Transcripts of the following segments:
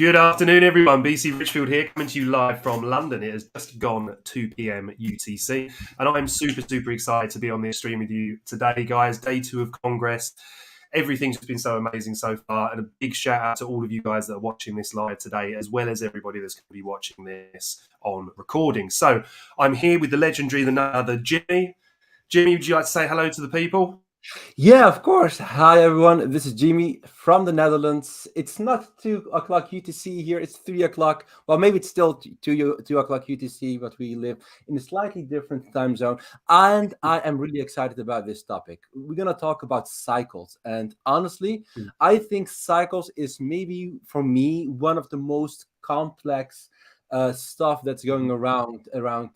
Good afternoon, everyone. BC Richfield here, coming to you live from London. It has just gone 2 p.m. UTC, and I'm super excited to be on this stream with you today, guys. Day 2 of Congress. Everything's been so amazing so far, and a big shout out to all of you guys that are watching this live today, as well as everybody that's going to be watching this on recording. So I'm here with the legendary, the none other Jimmy. Jimmy, would you like to say hello to the people? Yeah, of course. Hi, everyone. This is Jimmy from the Netherlands. It's not 2 o'clock UTC here. It's 3 o'clock. Well, maybe it's still 2 o'clock UTC, but we live in a slightly different time zone. And I am really excited about this topic. We're going to talk about cycles. And honestly, I think cycles is maybe, for me, one of the most complex stuff that's going around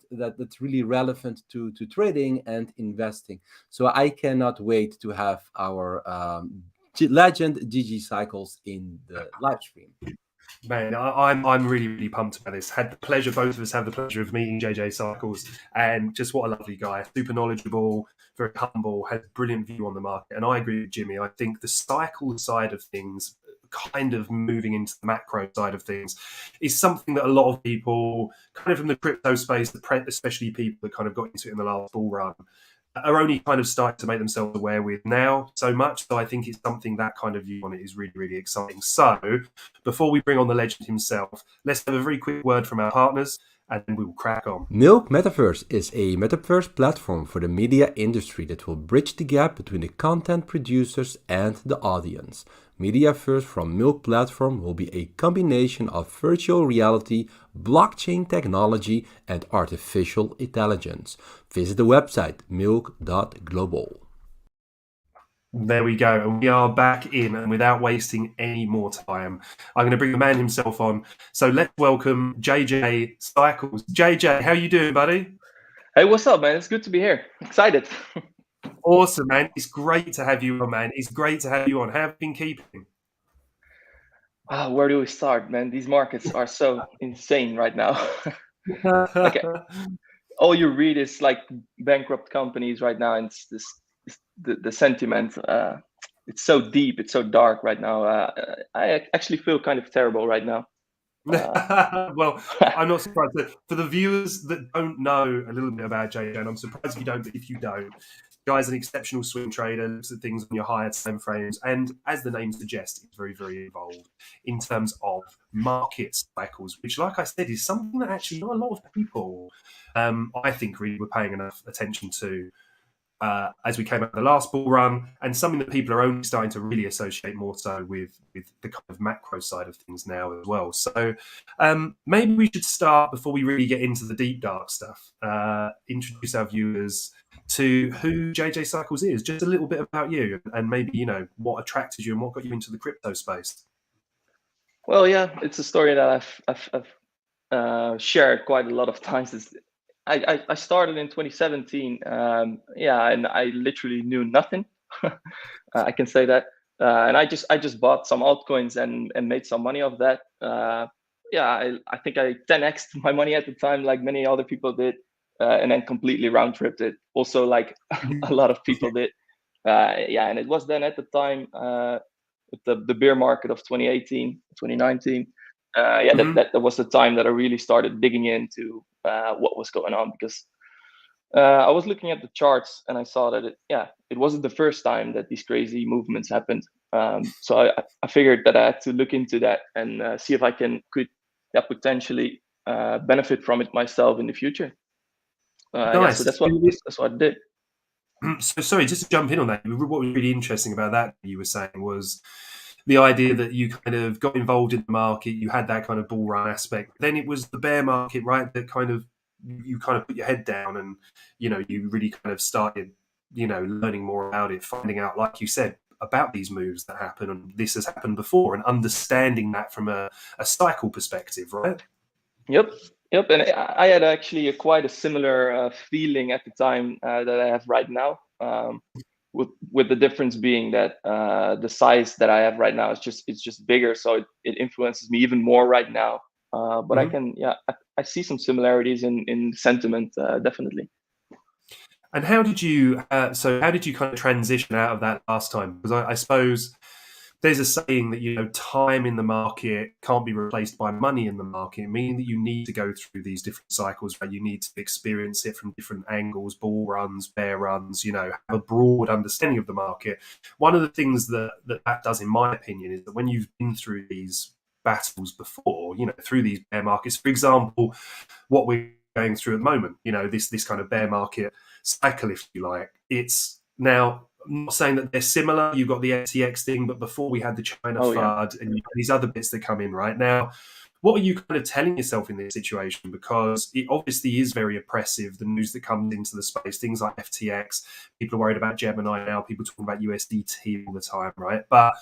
that's really relevant to trading and investing. So I cannot wait to have our legend GG Cycles in the live stream. Man, I'm really pumped about this. Both of us have the pleasure of meeting JJ Cycles, and just what a lovely guy, super knowledgeable, very humble, has a brilliant view on the market. And I agree with Jimmy. I think the cycle side of things, kind of moving into the macro side of things, is something that a lot of people, kind of from the crypto space, especially people that kind of got into it in the last bull run, are only kind of starting to make themselves aware with now so much. So I think it's something that kind of view on it is really exciting. So before we bring on the legend himself, let's have a very quick word from our partners, and then we will crack on. Milk Metaverse is a metaverse platform for the media industry that will bridge the gap between the content producers and the audience. Mediaverse from Milk Platform will be a combination of virtual reality, blockchain technology, and artificial intelligence. Visit the website milk.global. There we go. And we are back in, and without wasting any more time, I'm going to bring the man himself on. So let's welcome JJ Cycles. JJ, how you doing, buddy? Hey, what's up, man? It's good to be here. Excited. Awesome, man. It's great to have you on, man. It's great to have you on. How have you been keeping? Where do we start, man? These markets are so insane right now. All you read is like bankrupt companies right now, and it's the sentiment. It's so deep, it's so dark right now. I actually feel kind of terrible right now. Well, I'm not surprised. For the viewers that don't know a little bit about JJ, and I'm surprised if you don't, but if you don't, the guy's an exceptional swing trader, looks at things on your higher time frames, and as the name suggests, it's very involved in terms of market cycles, which, like I said, is something that actually not a lot of people, I think, really were paying enough attention to as we came out of the last bull run, and something that people are only starting to really associate more so with the kind of macro side of things now as well. So maybe we should start, before we really get into the deep dark stuff, introduce our viewers to who JJ Cycles is, just a little bit about you, and maybe, what attracted you and what got you into the crypto space. Well, yeah, it's a story that I've shared quite a lot of times. I started in 2017, and I literally knew nothing. I can say that, and I just bought some altcoins and made some money off that. I think I 10x'd my money at the time, like many other people did, and then completely round tripped it. Also, like a lot of people did. And it was then at the time, the bear market of 2018, 2019. That was the time that I really started digging into what was going on, because I was looking at the charts and I saw that it wasn't the first time that these crazy movements happened. So I figured that I had to look into that and see if I could potentially benefit from it myself in the future. Nice. So that's what I did. So sorry, just to jump in on that, what was really interesting about that you were saying was the idea that you kind of got involved in the market, you had that kind of bull run aspect. Then it was the bear market, right, that kind of you kind of put your head down and, you really kind of started, learning more about it, finding out, like you said, about these moves that happen, and this has happened before, and understanding that from a cycle perspective, right? Yep. And I had actually quite a similar feeling at the time that I have right now. With the difference being that the size that I have right now is just bigger, so it influences me even more right now. But I see some similarities in sentiment, definitely. And how did you kind of transition out of that last time? Because I suppose there's a saying that, time in the market can't be replaced by money in the market, meaning that you need to go through these different cycles, right? You need to experience it from different angles, bull runs, bear runs, have a broad understanding of the market. One of the things that does, in my opinion, is that when you've been through these battles before, through these bear markets, for example, what we're going through at the moment, this kind of bear market cycle, if you like, it's now, I'm not saying that they're similar. You've got the FTX thing, but before we had the China FUD and these other bits that come in right now. What are you kind of telling yourself in this situation? Because it obviously is very oppressive, the news that comes into the space, things like FTX, people are worried about Gemini now, people talking about USDT all the time, right? But,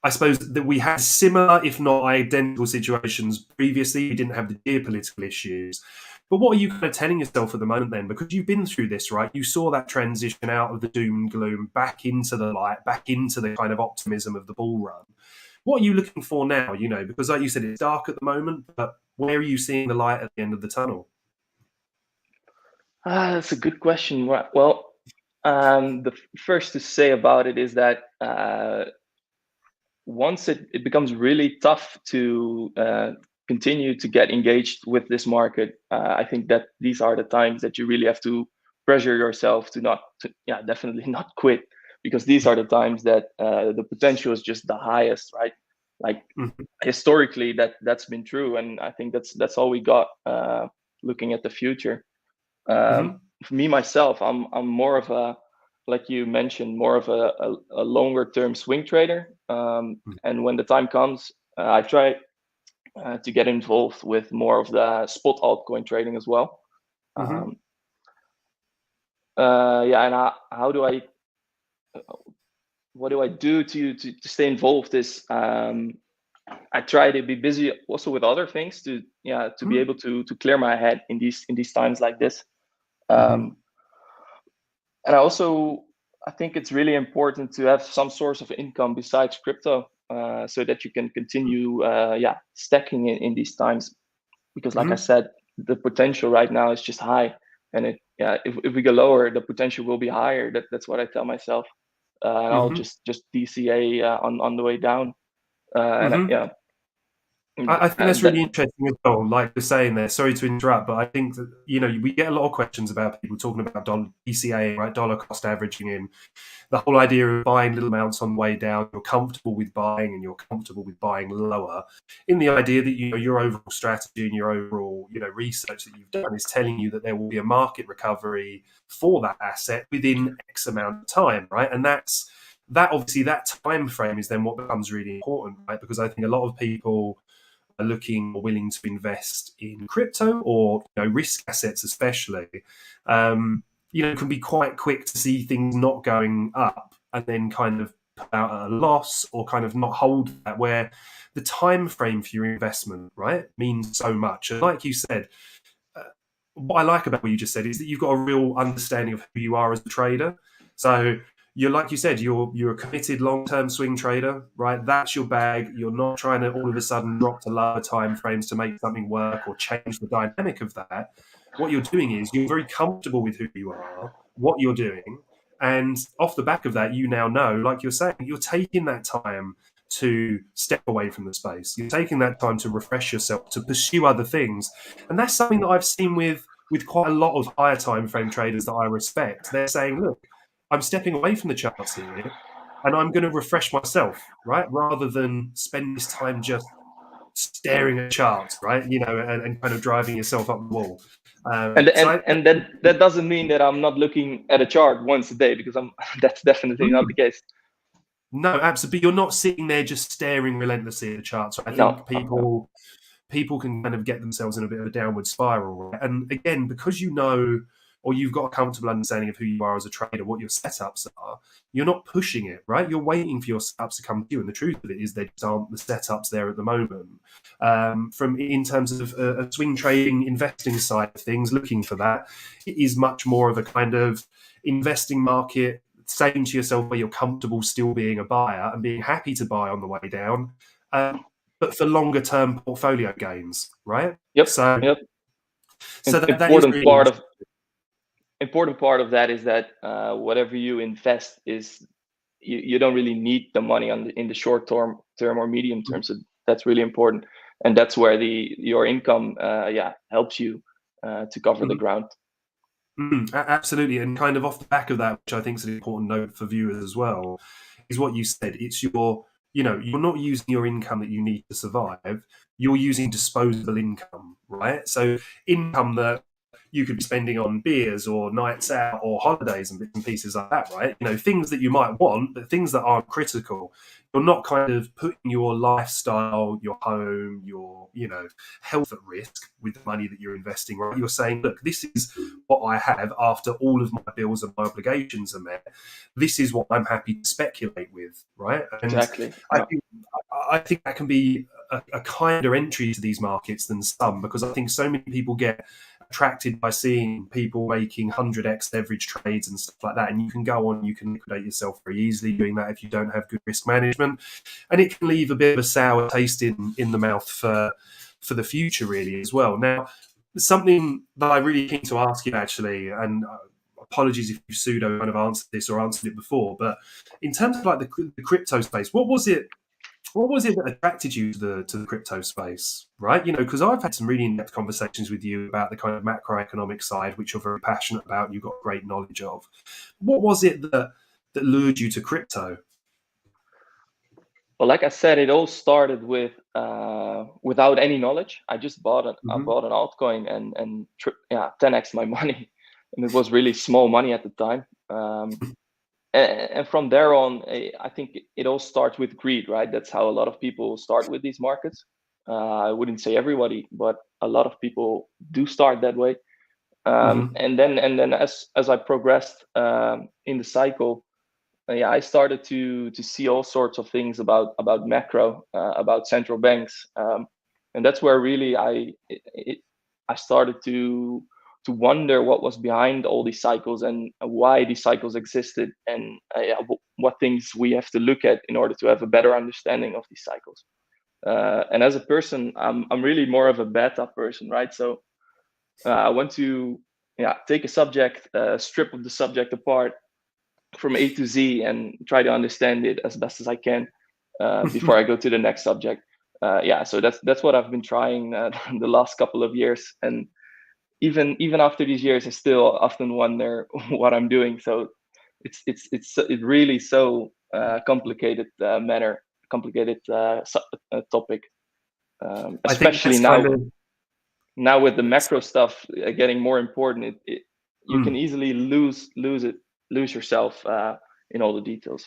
I suppose that we had similar, if not identical situations previously. We didn't have the geopolitical issues. But what are you kind of telling yourself at the moment then? Because you've been through this, right? You saw that transition out of the doom and gloom, back into the light, back into the kind of optimism of the bull run. What are you looking for now? Because like you said, it's dark at the moment, but where are you seeing the light at the end of the tunnel? That's a good question. Well, the first to say about it is that once it becomes really tough to continue to get engaged with this market, I think that these are the times that you really have to pressure yourself to definitely not quit, because these are the times that the potential is just the highest, right? Like historically, that's been true, and I think that's all we got looking at the future. For me myself, I'm more of a, like you mentioned, more of a longer term swing trader. And when the time comes, I try to get involved with more of the spot altcoin trading as well. And what do I do to stay involved is I try to be busy also with other things to be able to clear my head in these times like this. And I think it's really important to have some source of income besides crypto, so that you can continue stacking in these times, because like I said, the potential right now is just high, and if we go lower, the potential will be higher. That's what I tell myself. And I'll just DCA on the way down. I think that's really interesting as well. Like you're saying there, sorry to interrupt, but I think that, we get a lot of questions about people talking about DCA, right? Dollar cost averaging in. The whole idea of buying little amounts on the way down, you're comfortable with buying and you're comfortable with buying lower, in the idea that your overall strategy and your overall research that you've done is telling you that there will be a market recovery for that asset within X amount of time, right? And that obviously that time frame is then what becomes really important, right? Because I think a lot of people are looking or willing to invest in crypto or risk assets especially, can be quite quick to see things not going up and then kind of put out at a loss or kind of not hold that, where the time frame for your investment, right, means so much. And like you said, what I like about what you just said is that you've got a real understanding of who you are as a trader. So you're, like you said, you're a committed long-term swing trader, right? That's your bag. You're not trying to all of a sudden drop to lower time frames to make something work or change the dynamic of that. What you're doing is you're very comfortable with who you are, what you're doing, and off the back of that, you now know, like you're saying, you're taking that time to step away from the space. You're taking that time to refresh yourself, to pursue other things, and that's something that I've seen with quite a lot of higher time frame traders that I respect. They're saying, look, I'm stepping away from the charts here and I'm going to refresh myself, right? Rather than spend this time just staring at charts, right? And kind of driving yourself up the wall. That doesn't mean that I'm not looking at a chart once a day, because that's definitely not the case. No, absolutely. You're not sitting there just staring relentlessly at the charts. I think people can kind of get themselves in a bit of a downward spiral. Right? And again, because or you've got a comfortable understanding of who you are as a trader, what your setups are, you're not pushing it, right? You're waiting for your setups to come to you. And the truth of it is they just aren't the setups there at the moment. In terms of a swing trading, investing side of things, looking for that, it is much more of a kind of investing market, saying to yourself where you're comfortable still being a buyer and being happy to buy on the way down, but for longer term portfolio gains, right? Yep. So important part of that is that whatever you invest is you don't really need the money in the short term or medium term. So that's really important, and that's where your income helps you to cover the ground. Absolutely, and kind of off the back of that, which I think is an important note for viewers as well, is what you said. It's you're not using your income that you need to survive. You're using disposable income, right? So income that you could be spending on beers or nights out or holidays and bits and pieces like that, right? Things that you might want, but things that aren't critical. You're not kind of putting your lifestyle, your home, your health at risk with the money that you're investing, right? You're saying, look, this is what I have after all of my bills and my obligations are met. This is what I'm happy to speculate with, right? And exactly. I think that can be a kinder entry to these markets than some, because I think so many people get attracted by seeing people making 100x leverage trades and stuff like that, and you can go on, you can liquidate yourself very easily doing that if you don't have good risk management, and it can leave a bit of a sour taste in the mouth for the future, really, as well. Now, something that I really keen to ask you, actually, and apologies if you pseudo kind of answered this or answered it before, but in terms of like the crypto space, what was it that attracted you to the crypto space, right? Because I've had some really in-depth conversations with you about the kind of macroeconomic side, which you're very passionate about and you've got great knowledge of. What was it that lured you to crypto? Well, like I said, it all started with without any knowledge. I just bought an altcoin and 10x my money, and it was really small money at the time. And from there on, I think it all starts with greed, right? That's how a lot of people start with these markets. I wouldn't say everybody, but a lot of people do start that way. And then as I progressed in the cycle, I started to see all sorts of things about macro, about central banks, and that's where really I started to wonder what was behind all these cycles and why these cycles existed, and what things we have to look at in order to have a better understanding of these cycles. And as a person, I'm really more of a beta person, right? So I want to take a subject, strip of the subject apart from A to Z and try to understand it as best as I can before I go to the next subject. So that's what I've been trying the last couple of years, and even after these years, I still often wonder what I'm doing. So it's really so complicated topic, especially now with the macro stuff getting more important. You can easily lose yourself in all the details.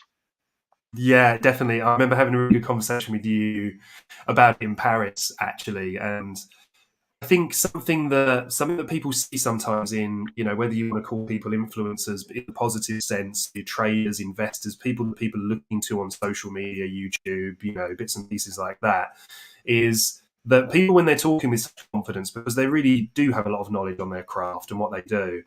Yeah, definitely. I remember having a really good conversation with you about it in Paris, actually, and I think something that people see sometimes in, whether you want to call people influencers, but in the positive sense, your traders, investors, people are looking to on social media, YouTube, bits and pieces like that, is that people, when they're talking with such confidence, because they really do have a lot of knowledge on their craft and what they do,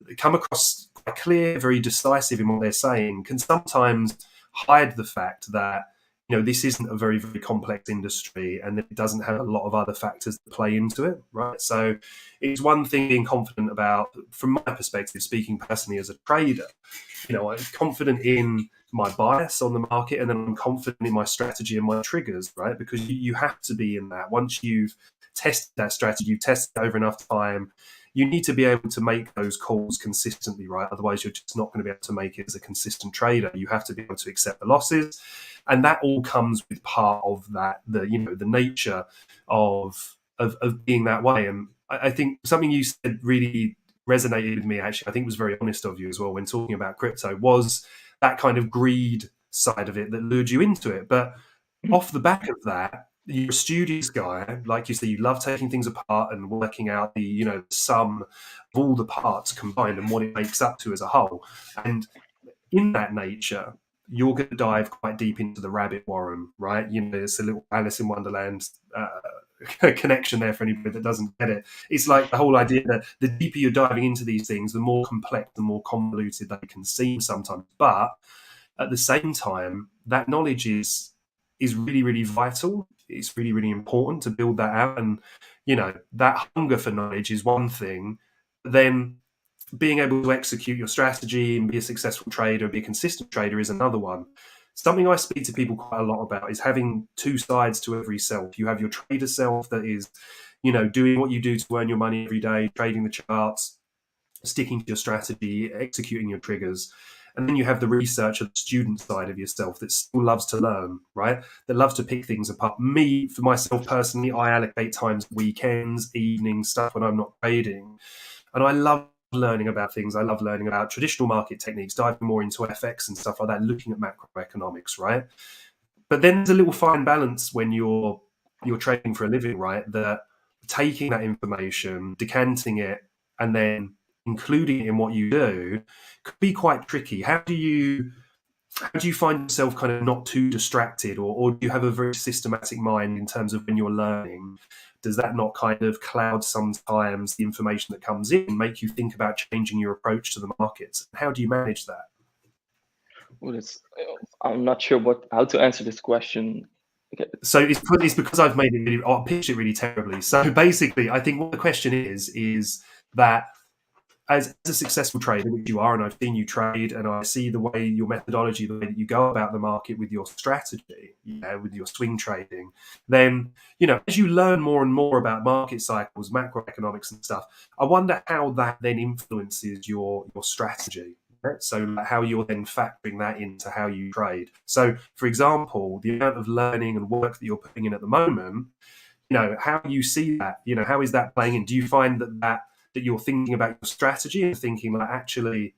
they come across quite clear, very decisive in what they're saying, can sometimes hide the fact that this isn't a very, very complex industry and that it doesn't have a lot of other factors that play into it, right? So it's one thing being confident about, from my perspective, speaking personally as a trader, I'm confident in my bias on the market, and then I'm confident in my strategy and my triggers, right? Because you have to be in that. Once you've tested that strategy, you've tested it over enough time, you need to be able to make those calls consistently, right? Otherwise, you're just not going to be able to make it as a consistent trader. You have to be able to accept the losses. And that all comes with part of that, the nature of being that way. And I think something you said really resonated with me, actually. I think it was very honest of you as well when talking about crypto, was that kind of greed side of it that lured you into it. But off the back of that, you're a studious guy, like you said, you love taking things apart and working out the sum of all the parts combined and what it makes up to as a whole. And in that nature, you're going to dive quite deep into the rabbit warren, right? There's a little Alice in Wonderland connection there for anybody that doesn't get it. It's like the whole idea that the deeper you're diving into these things, the more complex, the more convoluted they can seem sometimes. But at the same time, that knowledge is really, really vital. It's really, really important to build that out. And, that hunger for knowledge is one thing. Then being able to execute your strategy and be a successful trader, be a consistent trader is another one. Something I speak to people quite a lot about is having two sides to every self. You have your trader self that is, doing what you do to earn your money every day, trading the charts, sticking to your strategy, executing your triggers. And then you have the researcher, the student side of yourself that still loves to learn, right? That loves to pick things apart. Me, for myself personally, I allocate times, weekends, evenings, stuff when I'm not trading. And I love learning about things. I love learning about traditional market techniques, diving more into FX and stuff like that, looking at macroeconomics, right? But then there's a little fine balance when you're trading for a living, right? That taking that information, decanting it, and then including it in what you do could be quite tricky. How do you find yourself kind of not too distracted, or do you have a very systematic mind in terms of when you're learning? Does that not kind of cloud sometimes the information that comes in, make you think about changing your approach to the markets? How do you manage that? Well, I'm not sure how to answer this question. Okay. So it's because I've made it really, I pitched it really terribly. So basically, I think what the question is that as a successful trader, which you are, and I've seen you trade, and I see the way your methodology, the way that you go about the market with your strategy, with your swing trading, then, as you learn more and more about market cycles, macroeconomics and stuff, I wonder how that then influences your strategy. Right? So how you're then factoring that into how you trade. So, for example, the amount of learning and work that you're putting in at the moment, how you see that, how is that playing in? Do you find that you're thinking about your strategy and thinking like, actually,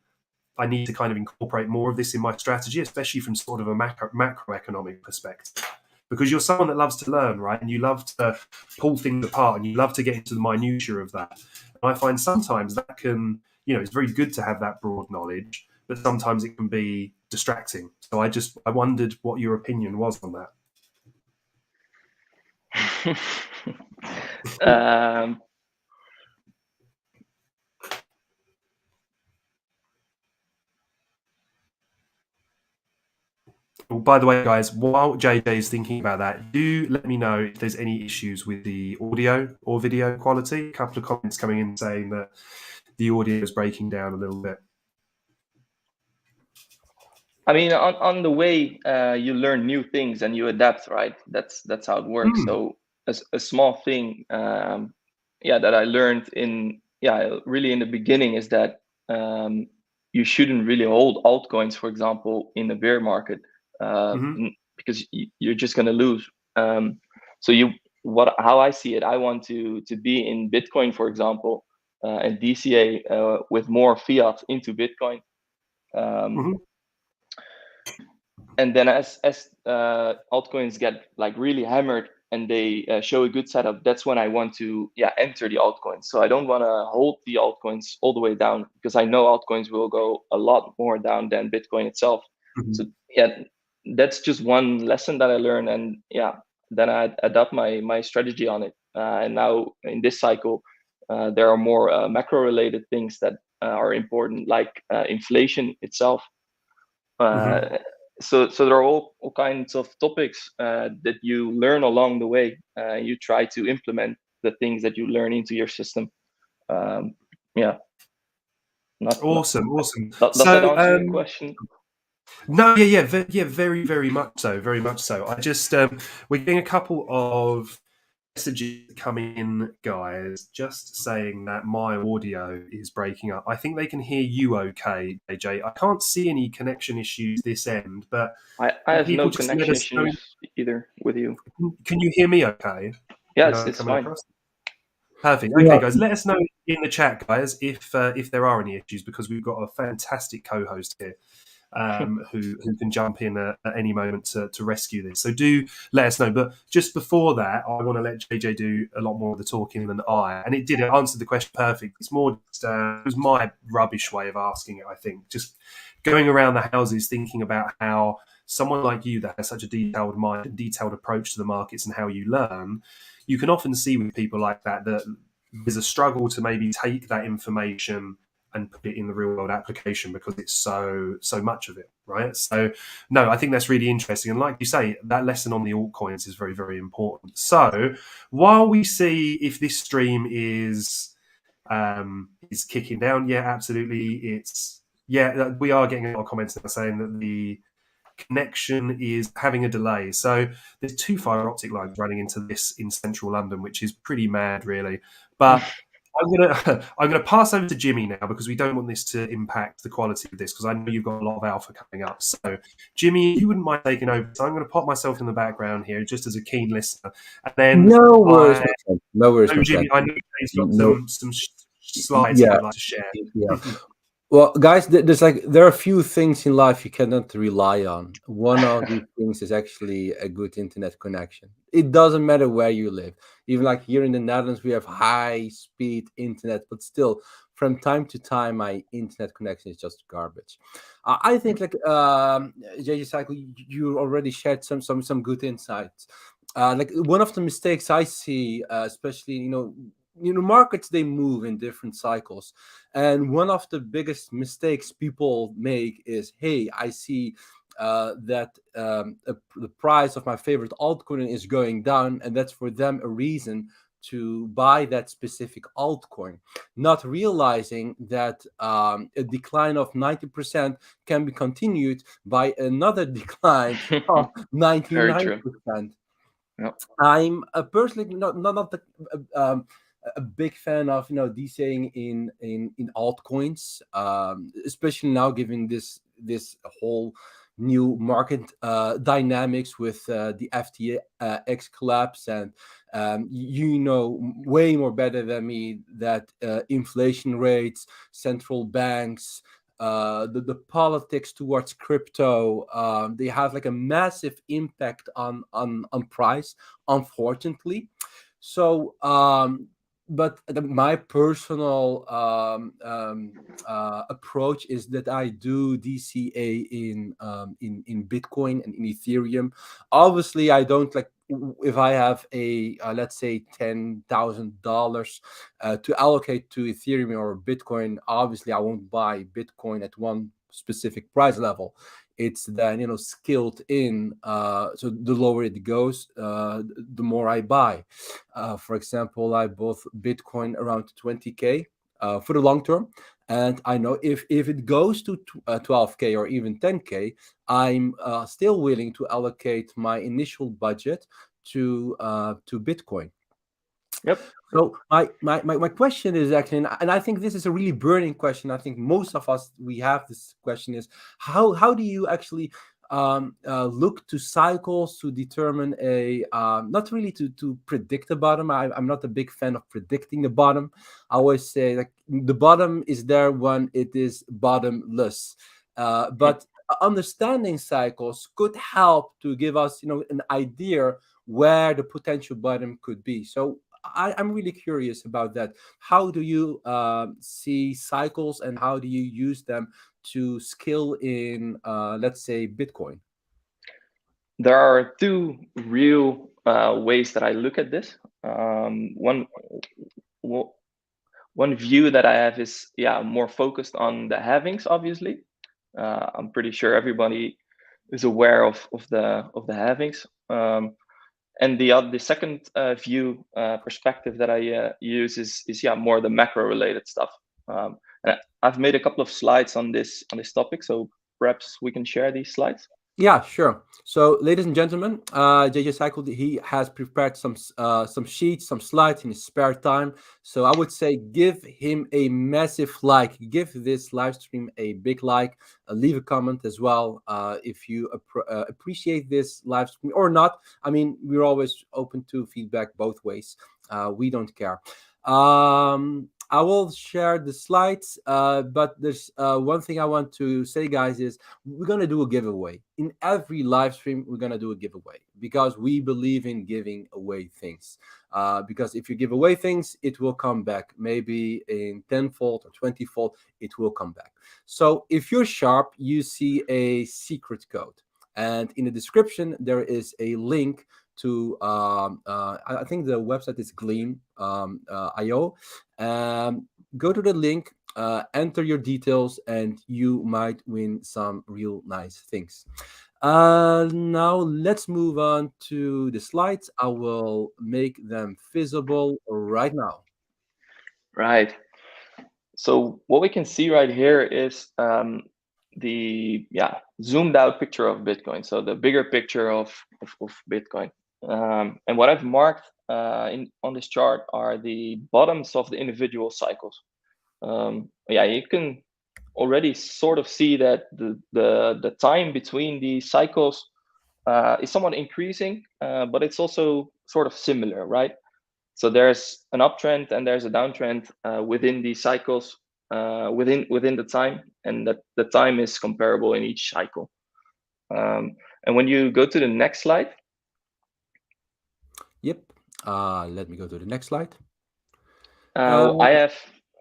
I need to kind of incorporate more of this in my strategy, especially from sort of a macroeconomic perspective? Because you're someone that loves to learn, right? And you love to pull things apart and you love to get into the minutiae of that. And I find sometimes that can, it's very good to have that broad knowledge, but sometimes it can be distracting. So I wondered what your opinion was on that. Well, by the way, guys, while JJ is thinking about that, do let me know if there's any issues with the audio or video quality. A couple of comments coming in saying that the audio is breaking down a little bit. I mean, on the way you learn new things and you adapt, right? That's how it works. So a small thing, that I learned really in the beginning is that you shouldn't really hold altcoins, for example, in the bear market, because you're just gonna lose. So how I see it, I want to be in Bitcoin, for example, and DCA with more fiat into Bitcoin. And then as altcoins get like really hammered and they show a good setup, that's when I want to enter the altcoins. So I don't want to hold the altcoins all the way down, because I know altcoins will go a lot more down than Bitcoin itself. So that's just one lesson that I learned, and then I adapt my strategy on it. And now in this cycle, there are more macro related things that are important, like inflation itself. So there are all kinds of topics that you learn along the way. You try to implement the things that you learn into your system. Awesome. Does that answer your question? No, very, very much so, very much so. I just we're getting a couple of messages coming in, guys, just saying that my audio is breaking up. I think they can hear you okay, AJ. I can't see any connection issues this end, but I have no connection issues either with you. Can you hear me okay? Yeah, it's fine. Across? Perfect. Okay, guys, let us know in the chat, guys, if there are any issues, because we've got a fantastic co-host here. Who can jump in at any moment to rescue this. So do let us know. But just before that, I want to let JJ do a lot more of the talking than I. And it answered the question perfect. It's more just, it was my rubbish way of asking it, I think. Just going around the houses thinking about how someone like you that has such a detailed mind and detailed approach to the markets and how you learn, you can often see with people like that there's a struggle to maybe take that information and put it in the real world application, because it's so much of it, right? So no, I think that's really interesting. And like you say, that lesson on the altcoins is very, very important. So while we see if this stream is is kicking down. Yeah, absolutely. We are getting a lot of comments now saying that the connection is having a delay. So there's 2 fibre optic lines running into this in central London, which is pretty mad, really. But I'm gonna pass over to Jimmy now because we don't want this to impact the quality of this because I know you've got a lot of alpha coming up. So Jimmy, if you wouldn't mind taking over. So I'm going to pop myself in the background here just as a keen listener, and then No worries, my friend. No worries, my Jimmy, friend. I know he's got No, some slides he yeah, would like to share. yeah. Well, guys, there are a few things in life you cannot rely on. One of these things is actually a good internet connection. It doesn't matter where you live. Even like here in the Netherlands, we have high speed internet, but still, from time to time, my internet connection is just garbage. I think like JJ Cycle, you already shared some good insights. Like one of the mistakes I see, especially markets, they move in different cycles, and one of the biggest mistakes people make is, hey, I see that the price of my favorite altcoin is going down, and that's for them a reason to buy that specific altcoin, not realizing that a decline of 90% can be continued by another decline of Very true. 99%. Yep. I'm personally not a big fan of DCing in altcoins, especially now given this whole new market dynamics with the FTX collapse, and you know way more better than me that inflation rates, central banks, the politics towards crypto, they have like a massive impact on price, unfortunately. So but my personal approach is that I do DCA in Bitcoin and in Ethereum. Obviously, I don't like, if I have a let's say $10,000 to allocate to Ethereum or Bitcoin. Obviously, I won't buy Bitcoin at one specific price level. It's then scaled in. So the lower it goes, the more I buy. For example, I bought Bitcoin around 20K for the long term, and I know if it goes to 12K or even 10K, I'm still willing to allocate my initial budget to Bitcoin. Yep. So my question is actually, and I think this is a really burning question. I think most of us, we have this question, is how do you actually look to cycles to determine not really to predict the bottom. I'm not a big fan of predicting the bottom. I always say like the bottom is there when it is bottomless. But understanding cycles could help to give us an idea where the potential bottom could be. So I'm really curious about that. How do you see cycles, and how do you use them to scale in, let's say, Bitcoin? There are 2 real ways that I look at this. One view that I have is more focused on the halvings. Obviously, I'm pretty sure everybody is aware of the halvings. And the second view perspective that I use is more the macro related stuff. And I've made a couple of slides on this topic, so perhaps we can share these slides. Yeah, sure. So, ladies and gentlemen, JJ Cycle, he has prepared some sheets, some slides in his spare time. So, I would say give him a massive like. Give this live stream a big like. Leave a comment as well if you appreciate this live stream or not. I mean, we're always open to feedback both ways. We don't care. I will share the slides, but there's one thing I want to say, guys, is we're going to do a giveaway. In every live stream, we're going to do a giveaway because we believe in giving away things. Because if you give away things, it will come back. Maybe in 10-fold or 20-fold, it will come back. So if you're sharp, you see a secret code. And in the description, there is a link to I think the website is Gleam IO. Go to the link, enter your details, and you might win some real nice things. Now let's move on to the slides. I will make them visible right now. Right. So what we can see right here is the zoomed out picture of Bitcoin. So the bigger picture of Bitcoin. And what I've marked on this chart are the bottoms of the individual cycles. You can already sort of see that the time between the cycles is somewhat increasing, but it's also sort of similar, right? So there's an uptrend and there's a downtrend within these cycles, within the time, and that the time is comparable in each cycle. And when you go to the next slide. Yep. Let me go to the next slide. I have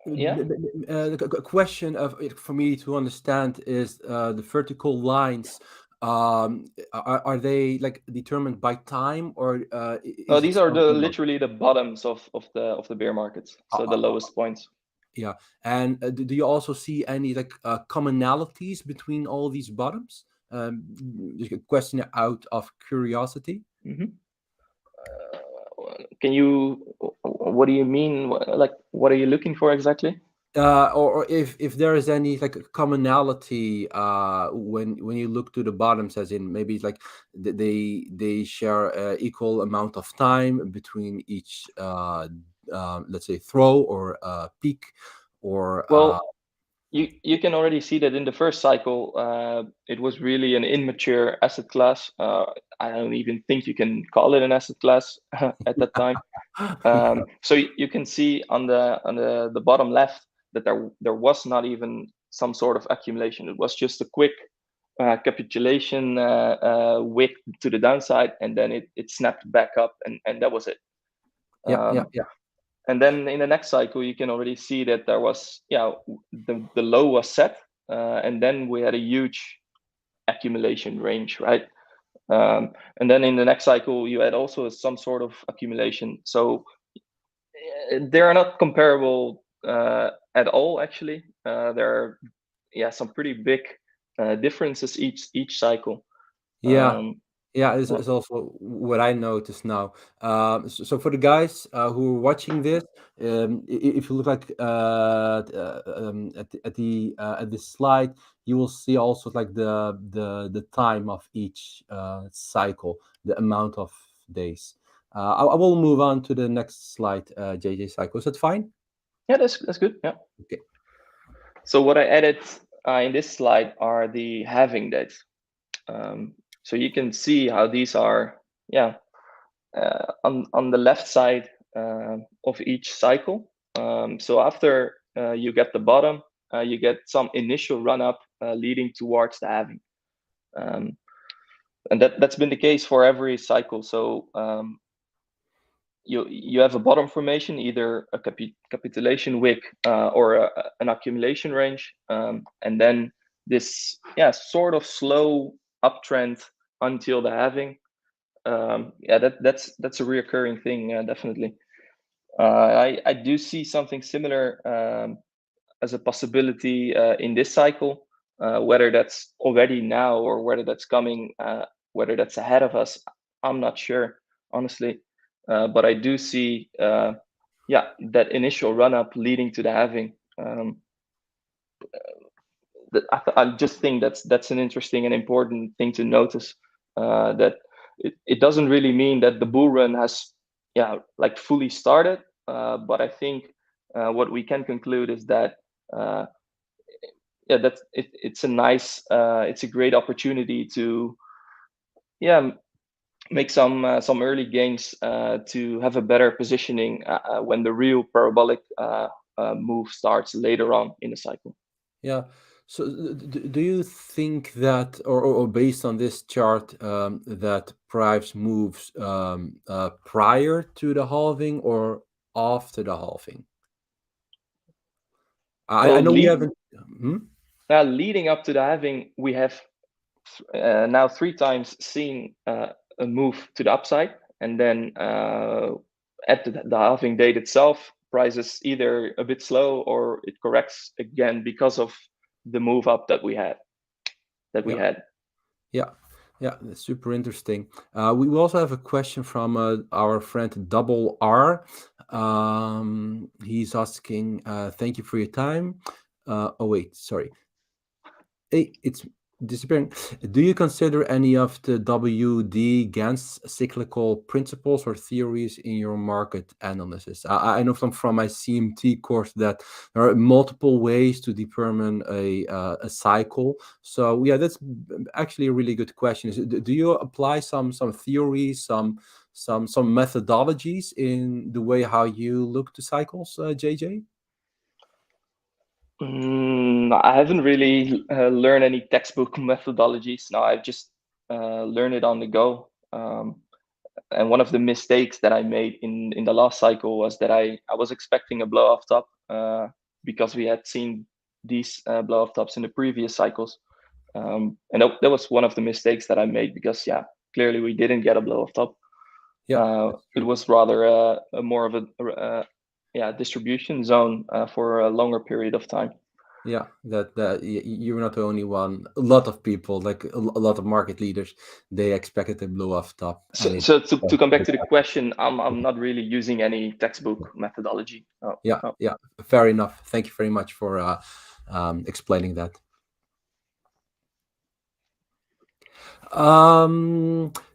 The question for me to understand is the vertical lines. Are they like determined by time, or these are literally the bottoms of the bear markets, so the lowest points. Yeah, and do you also see any like commonalities between all these bottoms? Just a question out of curiosity. Mm-hmm. What do you mean? Like, what are you looking for exactly? Or if there is any like commonality when you look to the bottoms, as in maybe like they share equal amount of time between each let's say throw or peak, or you can already see that in the first cycle it was really an immature asset class. I don't even think you can call it an asset class at that time. So you can see on the bottom left that there was not even some sort of accumulation. It was just a quick capitulation wick to the downside, and then it snapped back up, and that was it. Yeah. And then in the next cycle, you can already see that there was, the low was set, and then we had a huge accumulation range, right? And then in the next cycle, you had also some sort of accumulation. So they are not comparable at all, actually. There are some pretty big differences each cycle. Yeah, it's also what I notice now. So for the guys who are watching this, if you look like at this slide, you will see also like the time of each cycle, the amount of days. I will move on to the next slide, JJ cycle. Is that fine? Yeah, that's good. Yeah. Okay. So what I added in this slide are the halving dates. So you can see how these are, on the left side of each cycle. So after you get the bottom, you get some initial run up leading towards the halving, and that's been the case for every cycle. So you have a bottom formation, either a capitulation wick or an accumulation range, and then this sort of slow uptrend until the halving. That's a reoccurring thing, definitely. I do see something similar as a possibility in this cycle, whether that's already now or whether that's coming, whether that's ahead of us. I'm not sure, honestly, but I do see that initial run up leading to the halving. I just think that's an interesting and important thing to notice, that it doesn't really mean that the bull run has like fully started, but I think what we can conclude is that it's a nice it's a great opportunity to make some early gains to have a better positioning when the real parabolic move starts later on in the cycle. Yeah. So do you think that, or based on this chart, that price moves prior to the halving or after the halving? I know we haven't. Leading up to the halving, we have now 3 times seen a move to the upside, and then at the halving date itself, price is either a bit slow or it corrects again because of the move up that we had. Yeah, that's super interesting. We also have a question from our friend Double R. He's asking, thank you for your time. Oh wait, sorry. Hey, it's disappearing. Do you consider any of the WD Gans cyclical principles or theories in your market analysis? I know from my CMT course that there are multiple ways to determine a cycle. So yeah, that's actually a really good question. Do you apply some theories, some methodologies in the way how you look to cycles, JJ? I haven't really learned any textbook methodologies. No, I've just learned it on the go. And one of the mistakes that I made in the last cycle was that I was expecting a blow off top because we had seen these blow off tops in the previous cycles. And that was one of the mistakes that I made because, yeah, clearly we didn't get a blow off top. Yeah, it was rather a more of a distribution zone for a longer period of time. yeah, that you're not the only one. A lot of people, like a lot of market leaders, they expected to blow off top. And So to come back to the question, I'm not really using any textbook methodology. Yeah, yeah, fair enough. Thank you very much for explaining that.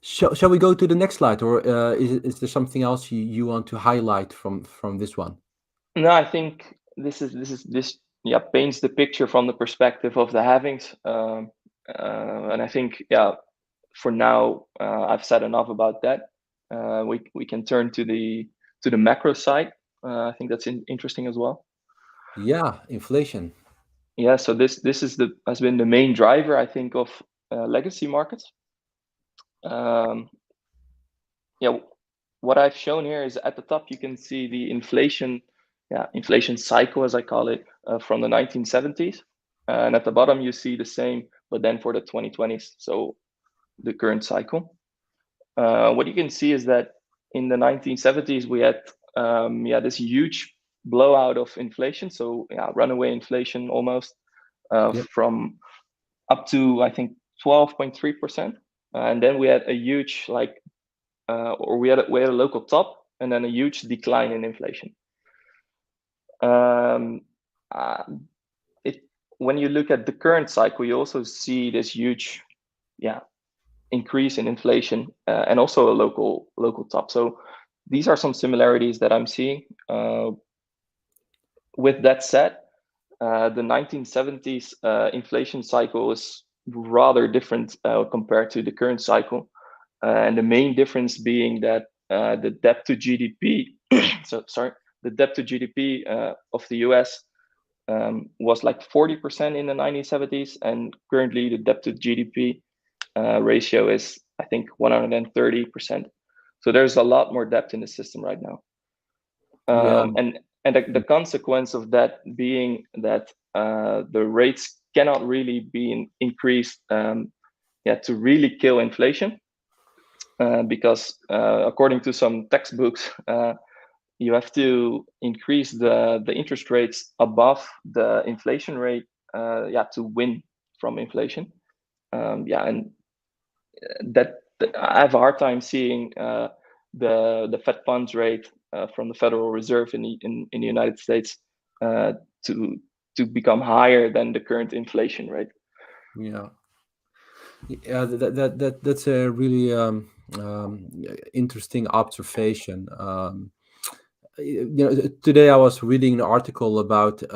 Shall we go to the next slide, or is there something else you want to highlight from this one? No, I think this paints the picture from the perspective of the halvings, and I think for now I've said enough about that. We can turn to the macro side. I think that's interesting as well. Yeah, inflation. Yeah, so this has been the main driver, I think, of legacy markets. What I've shown here is at the top you can see the inflation cycle, as I call it, from the 1970s, and at the bottom you see the same, but then for the 2020s, so the current cycle. What you can see is that in the 1970s we had this huge blowout of inflation, so runaway inflation almost, from up to I think 12.3%, and then we had a huge we had a local top and then a huge decline in inflation. When you look at the current cycle, you also see this huge increase in inflation and also a local top. So these are some similarities that I'm seeing. With that said, the 1970s inflation cycle is rather different compared to the current cycle. And the main difference being that the debt to GDP, the debt to GDP of the US was like 40% in the 1970s, and currently the debt to GDP ratio is, I think, 130%. So there's a lot more debt in the system right now. And the consequence of that being that the rates cannot really be increased to really kill inflation. Because according to some textbooks, you have to increase the interest rates above the inflation rate to win from inflation. And that I have a hard time seeing the Fed funds rate from the Federal Reserve in the United States to become higher than the current inflation rate. Yeah, that's a really interesting observation. Today I was reading an article about the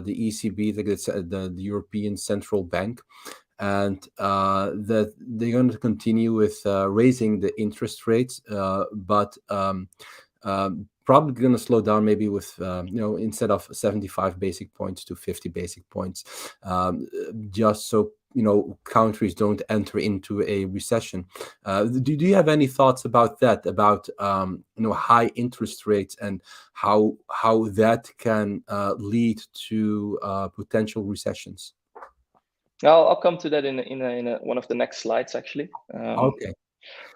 ECB, the European Central Bank, and that they're going to continue with raising the interest rates, but probably going to slow down, maybe with instead of 75 basic points to 50 basic points, just so countries don't enter into a recession. Do you have any thoughts about that, about high interest rates and how that can lead to potential recessions? I'll come to that in one of the next slides, actually. Okay.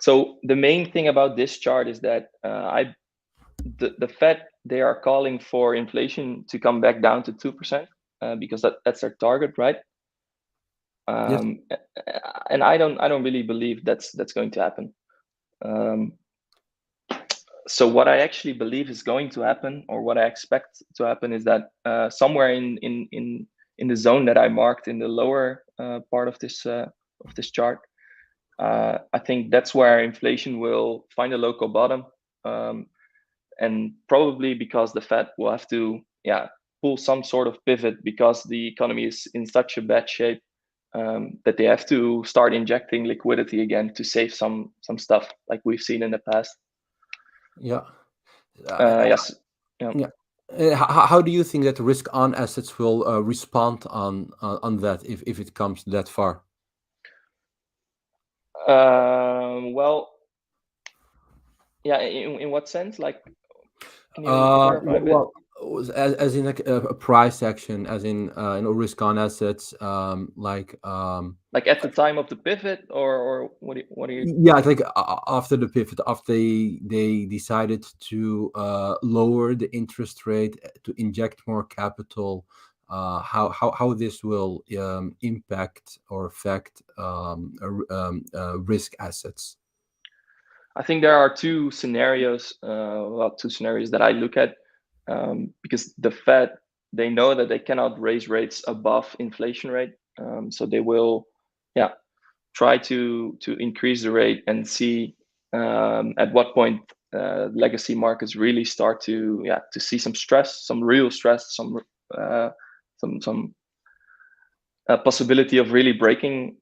So the main thing about this chart is that the Fed, they are calling for inflation to come back down to 2% because that's their target, right? Yes. And I don't really believe that's going to happen. So what I actually believe is going to happen, or what I expect to happen, is that somewhere in the zone that I marked in the lower part of this chart, I think that's where inflation will find a local bottom, and probably because the Fed will have to pull some sort of pivot, because the economy is in such a bad shape that they have to start injecting liquidity again to save some stuff, like we've seen in the past. Yeah. Yes. Yeah. How do you think that risk-on assets will respond on that if it comes that far? Well, yeah. In what sense? Like, can you clarify a bit? Well, as in like a price action, as in risk-on assets, like Like at the time of the pivot, or what are you? yeah, it's like after the pivot, after they decided to lower the interest rate to inject more capital, how this will impact or affect risk assets? I think there are two scenarios. Two scenarios that I look at, because the Fed, they know that they cannot raise rates above inflation rate, so they will, try to increase the rate and see at what point legacy markets really start to see some stress, some real stress, some possibility of really breaking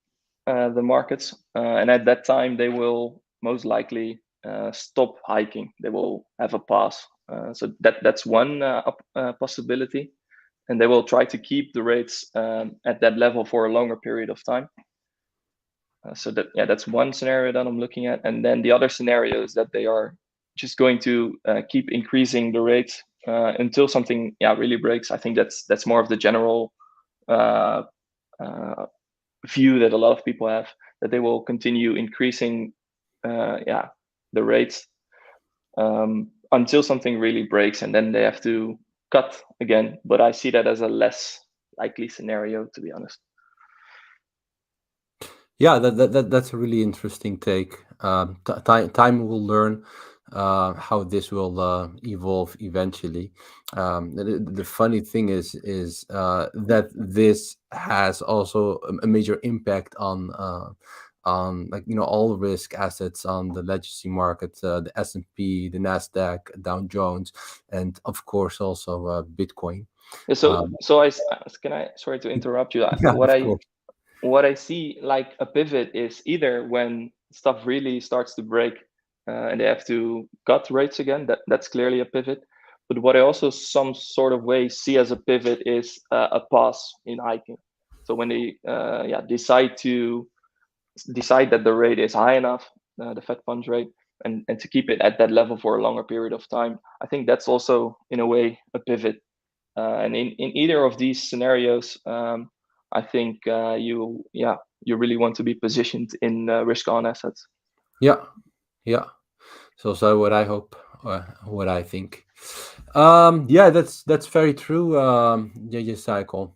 the markets, and at that time they will most likely stop hiking. They will have a pause. So that's one possibility, and they will try to keep the rates at that level for a longer period of time. So that's one scenario that I'm looking at, and then the other scenario is that they are just going to keep increasing the rates until something really breaks. I think that's more of the general view that a lot of people have, that they will continue increasing the rates until something really breaks, and then they have to cut again. But I see that as a less likely scenario, to be honest. Yeah, that's a really interesting take. Time will learn how this will evolve eventually. The funny thing is that this has also a major impact on like all risk assets on the legacy market, the S&P, the Nasdaq, Dow Jones, and of course also Bitcoin. Yeah, so I can I sorry to interrupt you. Yeah, of course. What I see like a pivot is either when stuff really starts to break and they have to cut rates again. That's clearly a pivot. But what I also some sort of way see as a pivot is a pause in hiking. So when they decide that the rate is high enough, the Fed funds rate, and to keep it at that level for a longer period of time, I think that's also in a way a pivot. And in either of these scenarios, I think you really want to be positioned in risk-on assets. Yeah. So what I hope, what I think. Yeah, that's very true. Cycle.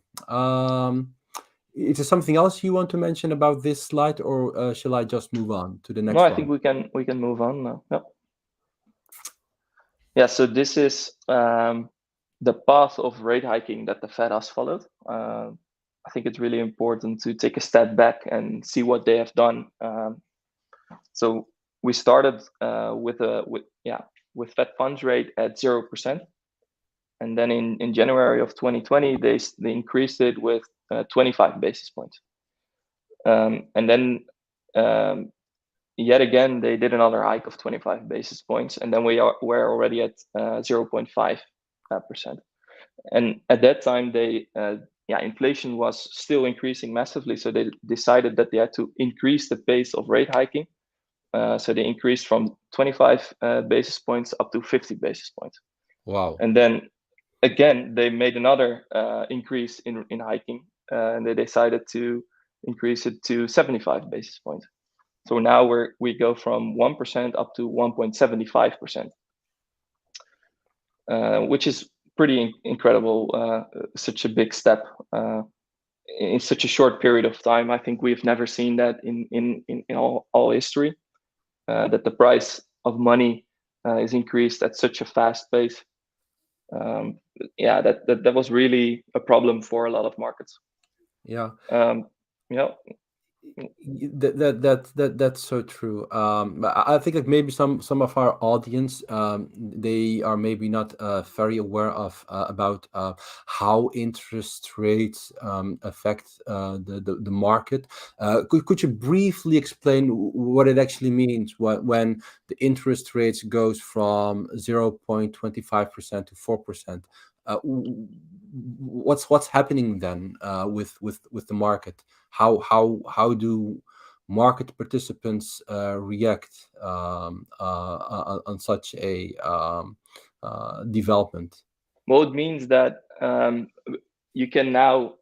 Is there something else you want to mention about this slide, or shall I just move on to the next No, I one? think we can move on now. Yeah. So this is the path of rate hiking that the Fed has followed. I think it's really important to take a step back and see what they have done. So we started with Fed funds rate at 0%, and then in January of 2020 they increased it with 25 basis points, and then yet again they did another hike of 25 basis points, and then we're already at 0.5%. And at that time inflation was still increasing massively, so they decided that they had to increase the pace of rate hiking. So they increased from 25 basis points up to 50 basis points. Wow. And then again, they made another increase in hiking, and they decided to increase it to 75 basis points. So now we go from 1% up to 1.75%, which is pretty incredible. Such a big step in such a short period of time. I think we've never seen that in all history. That the price of money is increased at such a fast pace. That was really a problem for a lot of markets. Yeah. Yeah. That's so true. I think like maybe some of our audience, they are maybe not very aware of about how interest rates affect the market. Could you briefly explain what it actually means when the interest rates goes from 0.25% to 4%? What's happening then with the market? How do market participants react on such a development? Well, it means that you can now,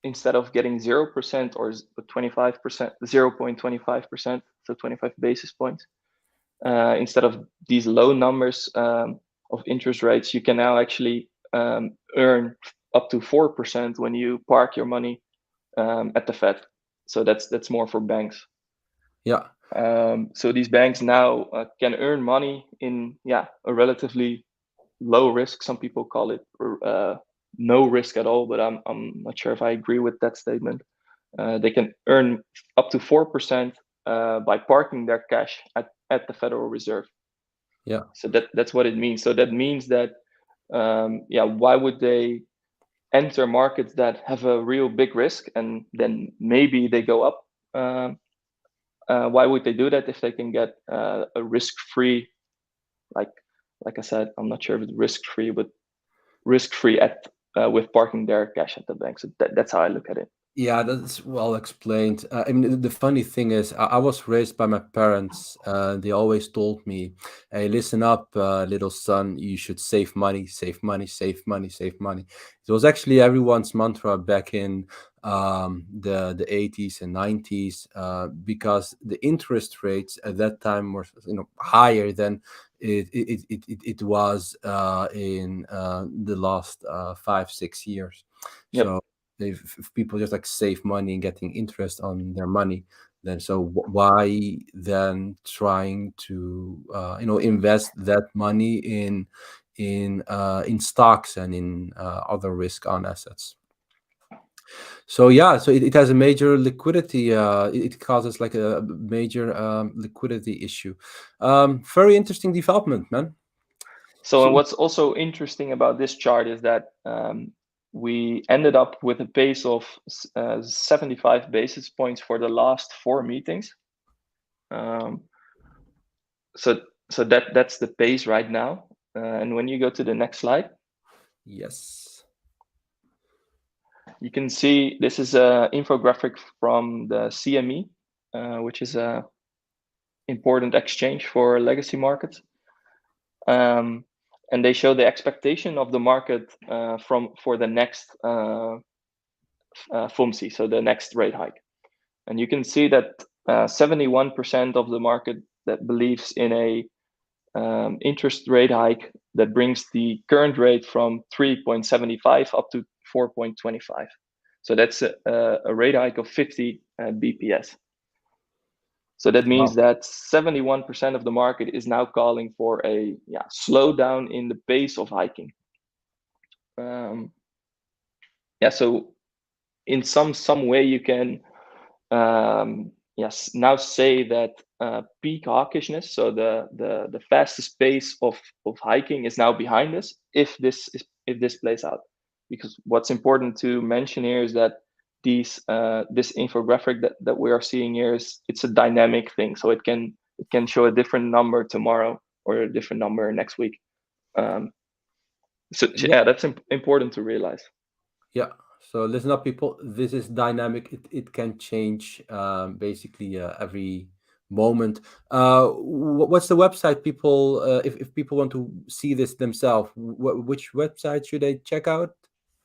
instead of getting 0% or 25%, 0.25%, so 25 basis points, instead of these low numbers of interest rates, you can now actually earn up to 4% when you park your money at the Fed. So that's more for banks. Yeah. So these banks now can earn money in a relatively low risk. Some people call it no risk at all, but I'm not sure if I agree with that statement. They can earn up to 4% by parking their cash at the Federal Reserve. Yeah. So that's what it means. So that means that why would they enter markets that have a real big risk and then maybe they go up? Why would they do that if they can get a risk-free, like I said, I'm not sure if it's risk-free, but risk-free with parking their cash at the bank. So that's how I look at it. Yeah, that's well explained. I mean, the funny thing is, I was raised by my parents. They always told me, "Hey, listen up, little son. You should save money, save money, save money, save money." It was actually everyone's mantra back in the 80s and 90s, because the interest rates at that time were higher than it was in the last 5-6 years. Yep. So if people just like save money and getting interest on their money, then so why then trying to invest that money in stocks and in other risk on assets? So yeah, so it has a major liquidity. It causes like a major liquidity issue. Very interesting development, man. So, and what's also interesting about this chart is that we ended up with a pace of 75 basis points for the last 4 meetings. So that's the pace right now. And when you go to the next slide, yes, you can see this is an infographic from the CME, which is a important exchange for legacy markets. And they show the expectation of the market for the next FOMC, so the next rate hike. And you can see that 71% of the market that believes in a interest rate hike that brings the current rate from 3.75 up to 4.25. So that's a rate hike of 50 BPS. So that means that 71% of the market is now calling for a slowdown in the pace of hiking. So in some way you can now say that peak hawkishness, so the fastest pace of hiking is now behind us if this plays out. Because what's important to mention here is that this infographic that we are seeing here it's a dynamic thing, so it can show a different number tomorrow or a different number next week. That's important to realize. Yeah. So listen up, people. This is dynamic. It can change basically every moment. What's the website, people? If people want to see this themselves, which website should they check out?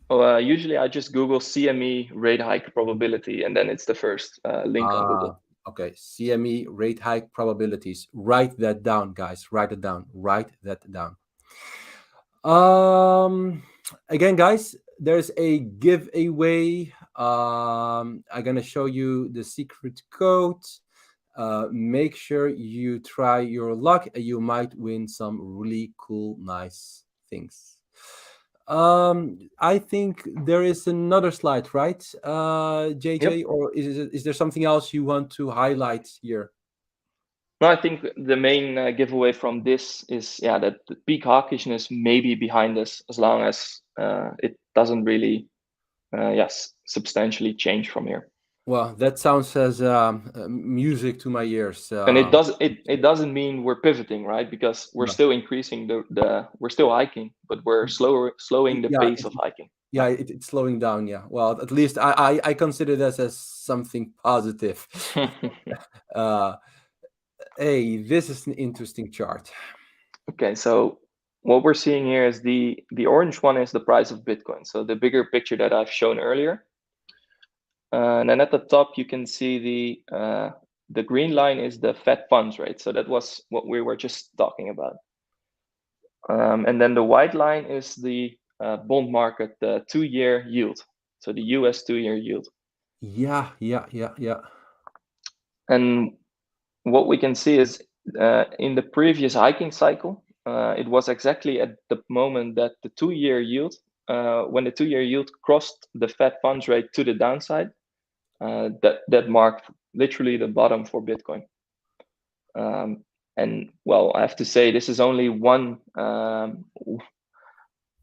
Usually I just Google CME rate hike probability, and then it's the first link on Google. Okay, CME rate hike probabilities. Write that down, guys. Write it down. Write that down. Again, guys, there's a giveaway. I'm gonna show you the secret code. make sure you try your luck. You might win some really cool, nice things. I think there is another slide, right, JJ, Yep. or is there something else you want to highlight here? No, I think the main giveaway from this is that the peak hawkishness may be behind us as long as it doesn't really substantially change from here. Well, that sounds as music to my ears. And it doesn't mean we're pivoting, right? Because we're No. still increasing we're still hiking, but we're slowing the pace of hiking. Yeah, it's slowing down. Yeah, well, at least I consider this as something positive. Hey, this is an interesting chart. Okay, so what we're seeing here is the orange one is the price of Bitcoin. So the bigger picture that I've shown earlier. And then at the top, you can see the green line is the Fed funds rate. So that was what we were just talking about. And then the white line is the bond market, the 2-year yield. So the US 2-year yield. Yeah. And what we can see is in the previous hiking cycle, it was exactly at the moment that the 2-year yield, when the 2-year yield crossed the Fed funds rate to the downside, that marked literally the bottom for Bitcoin. And well, I have to say this is only one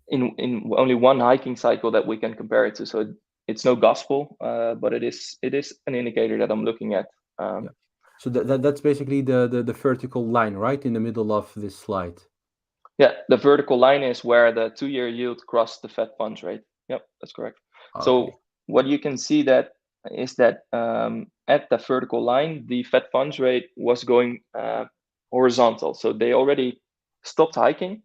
in only one hiking cycle that we can compare it to. So it's no gospel, but it is an indicator that I'm looking at. So that's basically the vertical line, right, in the middle of this slide. Yeah, the vertical line is where the 2-year yield crossed the Fed funds rate. Yep, that's correct. Okay. So what you can see is that at the vertical line, the Fed funds rate was going horizontal. So they already stopped hiking.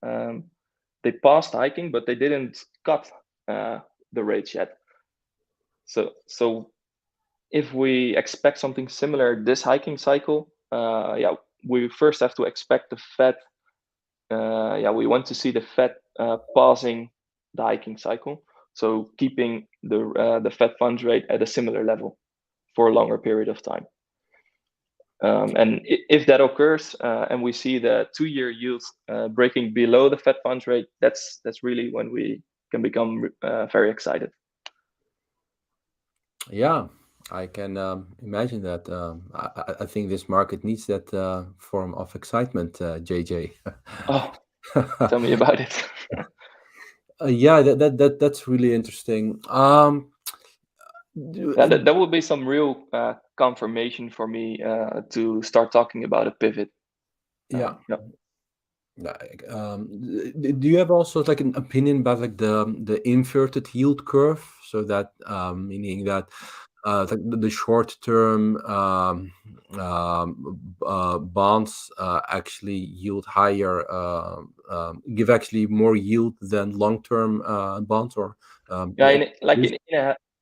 They passed hiking, but they didn't cut the rates yet. So if we expect something similar this hiking cycle, we first have to expect the Fed. We want to see the Fed pausing the hiking cycle, so keeping the Fed funds rate at a similar level for a longer period of time. And if that occurs, and we see the 2-year yield breaking below the Fed funds rate, that's really when we can become very excited. Yeah, I can imagine that. I think this market needs that form of excitement, JJ. Oh, tell me about it. Yeah, that's really interesting. That would be some real confirmation for me to start talking about a pivot. Yeah. Do you have also like an opinion about like the inverted yield curve? So that meaning that like the short term bonds actually yield higher, give actually more yield than long term bonds, or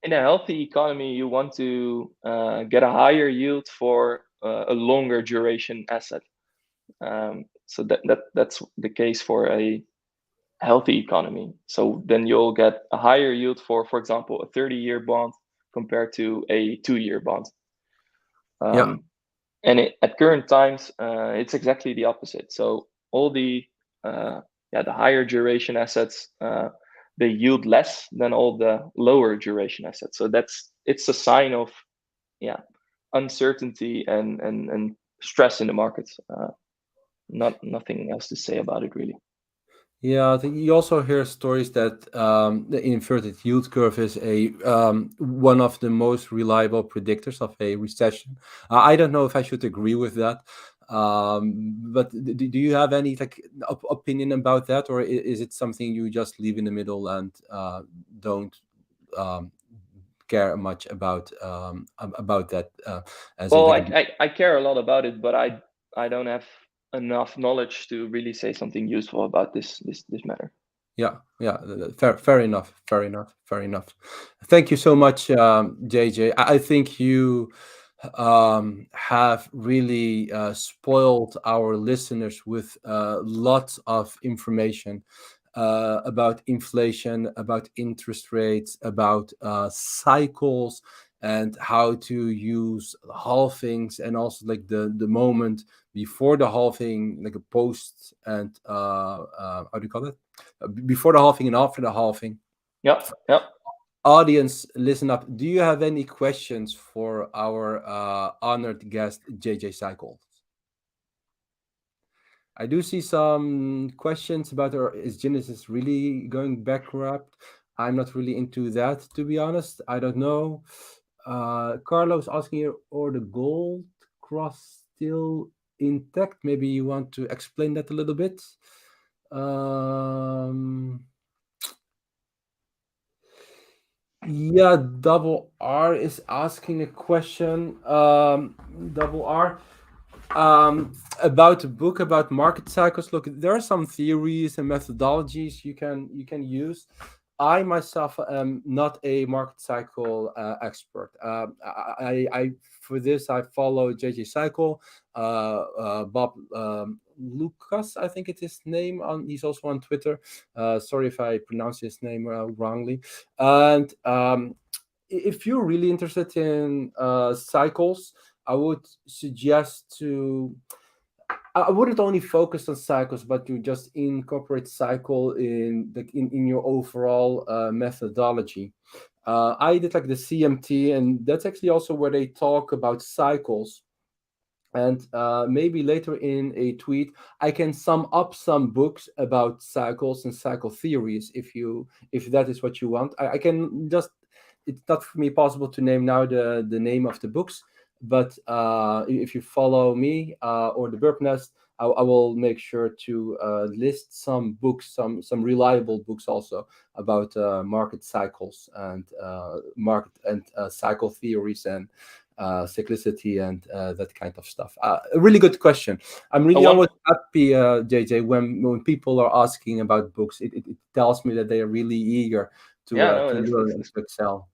in a healthy economy, you want to get a higher yield for a longer duration asset. So that's the case for a healthy economy. So then you'll get a higher yield for example, a 30-year bond compared to a 2-year bond. And at current times, it's exactly the opposite. So all the higher duration assets, they yield less than all the lower duration assets. So it's a sign of uncertainty and stress in the markets. Nothing else to say about it, really. Yeah, I think you also hear stories that the inverted yield curve is one of the most reliable predictors of a recession. I don't know if I should agree with that, but do you have any like opinion about that, or is it something you just leave in the middle and don't care much about that? I care a lot about it, but I don't have enough knowledge to really say something useful about this matter. Yeah, fair enough. Thank you so much, JJ. I think you have really spoiled our listeners with lots of information about inflation, about interest rates, about cycles, and how to use halvings, and also like the moment before the halving, like a post and how do you call it? Before the halving and after the halving. Yeah, yeah. Audience, listen up. Do you have any questions for our honored guest, JJ Cycle? I do see some questions about is Genesis really going bankrupt? I'm not really into that, to be honest. I don't know. Carlos asking here, or the gold cross still intact? Maybe you want to explain that a little bit. Yeah, Double R is asking a question. Double R, about a book about market cycles. Look, there are some theories and methodologies you can use. I myself am not a market cycle expert. I for this I follow JJ Cycle, Bob Lucas, I think it's his name. He's also on Twitter. Sorry if I pronounce his name wrongly. And if you're really interested in cycles, I would suggest to. I wouldn't only focus on cycles, but to just incorporate cycle in your overall methodology. I did like the CMT, and that's actually also where they talk about cycles. And maybe later in a tweet, I can sum up some books about cycles and cycle theories. If that is what you want, I can just. It's not for me possible to name now the name of the books, but if you follow me or the Burp Nest, I will make sure to list some books, some reliable books also about market cycles and market and cycle theories and cyclicity and that kind of stuff. A really good question. I'm really always happy, JJ, when people are asking about books. It tells me that they are really eager to learn and to excel.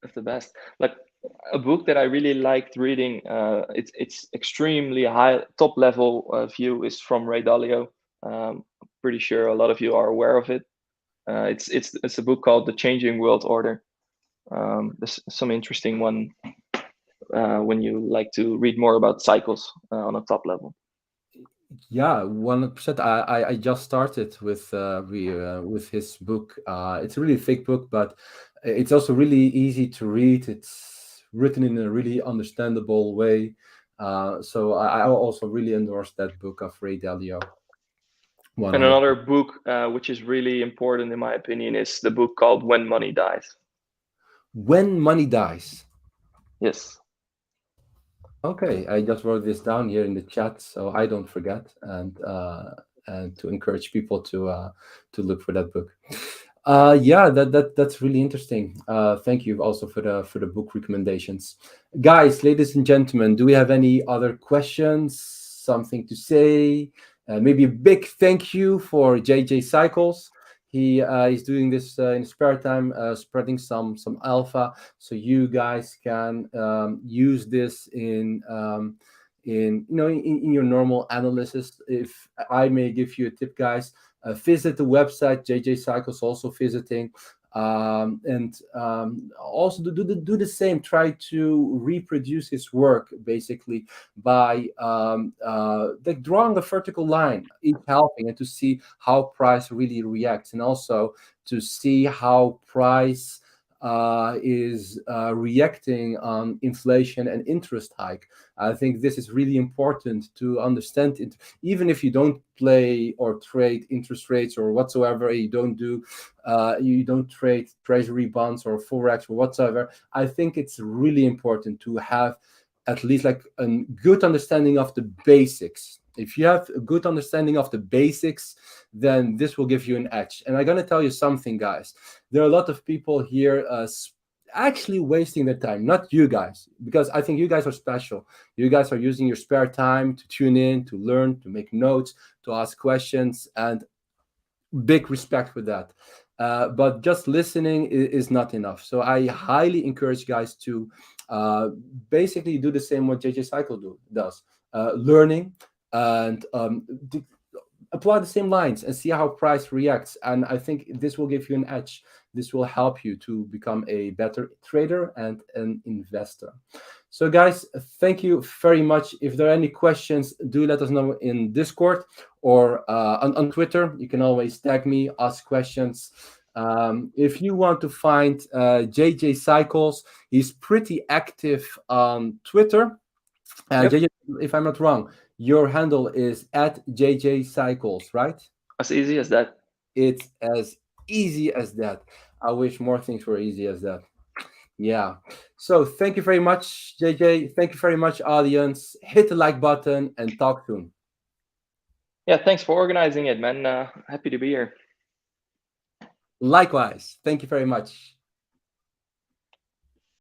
That's the best. Like a book that I really liked reading. It's extremely high, top level view is from Ray Dalio. I'm pretty sure a lot of you are aware of it. It's a book called The Changing World Order. There's some interesting one when you like to read more about cycles on a top level. Yeah, 100%. I just started with his book. It's a really thick book, but it's also really easy to read. It's written in a really understandable way. So I also really endorse that book of Ray Dalio. And another book which is really important in my opinion is the book called When Money Dies. When Money Dies. Yes. Okay, I just wrote this down here in the chat so I don't forget, and to encourage people to look for that book. Yeah, that's really interesting. Thank you also for the book recommendations, guys. Ladies and gentlemen, do we have any other questions? Something to say? Maybe a big thank you for JJ Cycles. He's doing this in his spare time, spreading some alpha, so you guys can use this in your normal analysis. If I may give you a tip, guys, visit the website. JJ Cycles also visiting, and also do the same. Try to reproduce his work basically by like drawing a vertical line each halving, and to see how price really reacts, and also to see how price is reacting on inflation and interest hike. I think this is really important to understand it. Even if you don't play or trade interest rates or whatsoever, you don't trade treasury bonds or forex or whatsoever, I think it's really important to have at least like a good understanding of the basics. If you have a good understanding of the basics, then this will give you an edge. And I'm going to tell you something, guys. There are a lot of people here actually wasting their time. Not you guys, because I think you guys are special. You guys are using your spare time to tune in, to learn, to make notes, to ask questions, and big respect for that. But just listening is not enough. So I highly encourage guys to basically do the same what JJ Cycle does. Learning and apply the same lines and see how price reacts. And I think this will give you an edge. This will help you to become a better trader and an investor. So guys, thank you very much. If there are any questions, do let us know in Discord or on Twitter. You can always tag me, ask questions. If you want to find JJ Cycles, he's pretty active on Twitter. Yep. JJ, if I'm not wrong, your handle is at JJ Cycles, right? As easy as that. It's as easy as that. I wish more things were easy as that. Yeah. So thank you very much, JJ. Thank you very much, audience. Hit the like button and talk soon. Yeah, thanks for organizing it, man. Happy to be here. Likewise. Thank you very much.